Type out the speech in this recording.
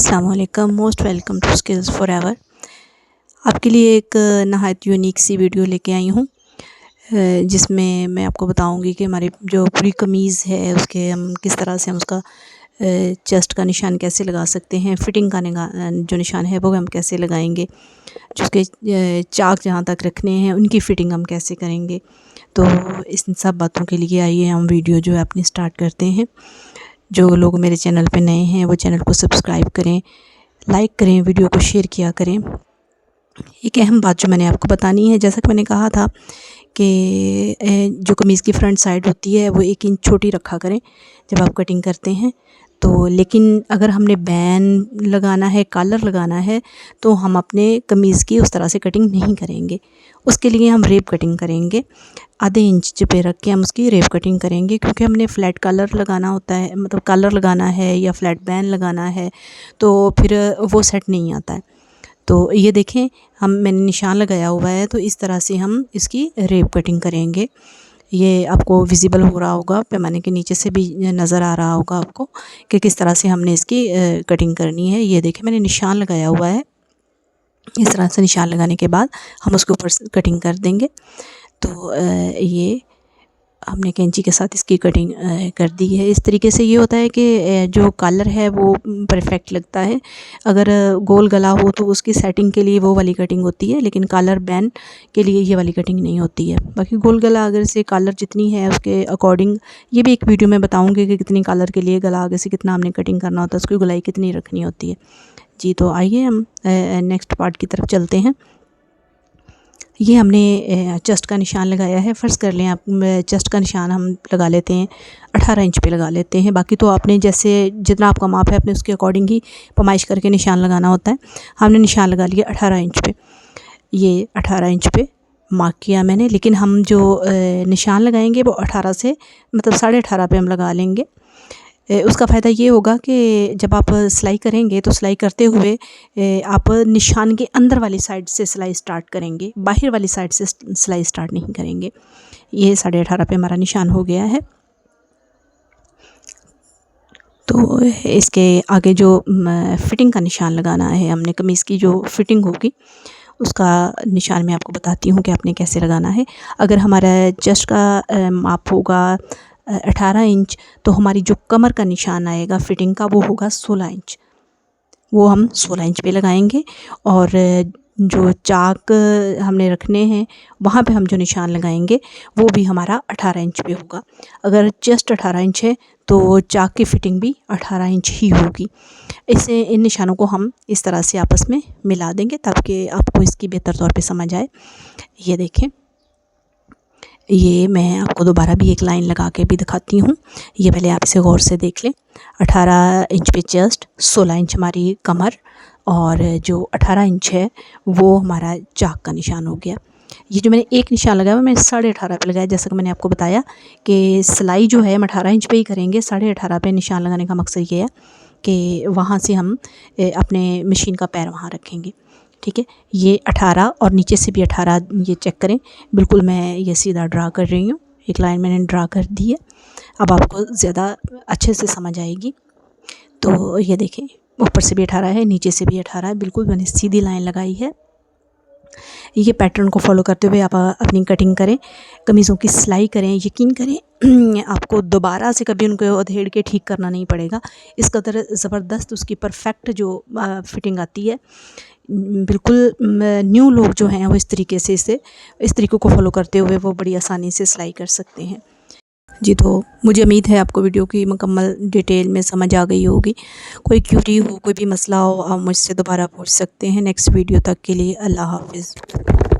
अस्सलाम वालेकुम, most welcome to skills forever. आपके लिए एक नहायत यूनिक सी वीडियो लेके आई हूँ, जिसमें मैं आपको बताऊँगी कि हमारी जो पूरी कमीज़ है उसके हम किस तरह से हम उसका चेस्ट का निशान कैसे लगा सकते हैं, फ़िटिंग का जो निशान है वो हम कैसे लगाएंगे, जो उसके चाक जहाँ तक रखने हैं उनकी फ़िटिंग हम कैसे करेंगे। तो इन सब बातों के लिए आइए हम वीडियो जो है अपनी स्टार्ट करते हैं। जो लोग मेरे चैनल पे नए हैं वो चैनल को सब्सक्राइब करें, लाइक करें, वीडियो को शेयर किया करें। एक अहम बात जो मैंने आपको बतानी है, जैसा कि मैंने कहा था कि जो कमीज़ की फ्रंट साइड होती है वो 1 इंच छोटी रखा करें जब आप कटिंग करते हैं। तो लेकिन अगर हमने बैन लगाना है, कॉलर लगाना है, तो हम अपने कमीज़ की उस तरह से कटिंग नहीं करेंगे। उसके लिए हम रेप कटिंग करेंगे, आधे इंच पे रख के हम उसकी रेप कटिंग करेंगे, क्योंकि हमने फ़्लैट कॉलर लगाना होता है, मतलब कॉलर लगाना है या फ़्लैट बैन लगाना है, तो फिर वो सेट नहीं आता है। तो ये देखें, मैंने निशान लगाया हुआ है, तो इस तरह से हम इसकी रेप कटिंग करेंगे। ये आपको विज़िबल हो रहा होगा, पैमाने के नीचे से भी नज़र आ रहा होगा आपको कि किस तरह से हमने इसकी कटिंग करनी है। ये देखें, मैंने निशान लगाया हुआ है। इस तरह से निशान लगाने के बाद हम उसके ऊपर कटिंग कर देंगे। तो ये हमने कैंची के साथ इसकी कटिंग कर दी है। इस तरीके से ये होता है कि जो कॉलर है वो परफेक्ट लगता है। अगर गोल गला हो तो उसकी सेटिंग के लिए वो वाली कटिंग होती है, लेकिन कॉलर बैन के लिए ये वाली कटिंग नहीं होती है। बाकी गोल गला अगर से कॉलर जितनी है उसके अकॉर्डिंग, ये भी एक वीडियो में बताऊँगी कि कितनी कॉलर के लिए गला आगे से कितना हमने कटिंग करना होता है, उसकी गोलाई कितनी रखनी होती है। जी, तो आइए हम नेक्स्ट पार्ट की तरफ चलते हैं। ये हमने चेस्ट का निशान लगाया है। फ़र्ज़ कर लें आप चेस्ट का निशान हम लगा लेते हैं 18 इंच पे लगा लेते हैं। बाकी तो आपने जैसे जितना आपका माप है अपने उसके अकॉर्डिंग ही पैमाइश करके निशान लगाना होता है। हमने निशान लगा लिया 18 इंच पे। ये 18 इंच पे मार्क किया मैंने, लेकिन हम जो निशान लगाएंगे वो 18 से मतलब 18.5 पे हम लगा लेंगे। उसका फ़ायदा ये होगा कि जब आप सिलाई करेंगे तो सिलाई करते हुए आप निशान के अंदर वाली साइड से सिलाई स्टार्ट करेंगे, बाहर वाली साइड से सिलाई स्टार्ट नहीं करेंगे। ये 18.5 पे हमारा निशान हो गया है। तो इसके आगे जो फ़िटिंग का निशान लगाना है, हमने कमीज़ की जो फ़िटिंग होगी उसका निशान मैं आपको बताती हूँ कि आपने कैसे लगाना है। अगर हमारा चेस्ट का माप होगा 18 इंच, तो हमारी जो कमर का निशान आएगा फ़िटिंग का वो होगा 16 इंच। वो हम 16 इंच पे लगाएंगे, और जो चाक हमने रखने हैं वहाँ पे हम जो निशान लगाएंगे वो भी हमारा 18 इंच पे होगा। अगर चेस्ट 18 इंच है तो चाक की फ़िटिंग भी 18 इंच ही होगी। इसे इन निशानों को हम इस तरह से आपस में मिला देंगे ताकि आपको इसकी बेहतर तौर पे समझ आए। ये देखें, ये मैं आपको दोबारा भी एक लाइन लगा के भी दिखाती हूँ। ये पहले आप इसे गौर से देख लें। 18 इंच पे चेस्ट, 16 इंच हमारी कमर, और जो 18 इंच है वो हमारा चाक का निशान हो गया। ये जो मैंने एक निशान लगाया वो मैंने 18.5 पे लगाया। जैसा कि मैंने आपको बताया कि सिलाई जो है हम 18 इंच पे ही करेंगे। 18.5 पे निशान लगाने का मकसद ये है कि वहाँ से हम अपने मशीन का पैर वहाँ रखेंगे। ठीक है, ये 18 और नीचे से भी 18, ये चेक करें। बिल्कुल मैं ये सीधा ड्रा कर रही हूँ, एक लाइन मैंने ड्रा कर दी है। अब आपको ज़्यादा अच्छे से समझ आएगी। तो ये देखें, ऊपर से भी 18 है, नीचे से भी 18 है। बिल्कुल मैंने सीधी लाइन लगाई है। ये पैटर्न को फॉलो करते हुए आप अपनी कटिंग करें, कमीज़ों की सिलाई करें। यकीन करें आपको दोबारा से कभी उनको अधेड़ के ठीक करना नहीं पड़ेगा। इस कदर ज़बरदस्त उसकी परफेक्ट जो फ़िटिंग आती है। बिल्कुल न्यू लोग जो हैं वो इस तरीक़ों को फॉलो करते हुए वो बड़ी आसानी से सिलाई कर सकते हैं। जी, तो मुझे उम्मीद है आपको वीडियो की मुकम्मल डिटेल में समझ आ गई होगी। कोई क्यूरी हो, कोई भी मसला हो, आप मुझसे दोबारा पूछ सकते हैं। नेक्स्ट वीडियो तक के लिए अल्लाह हाफ़िज़।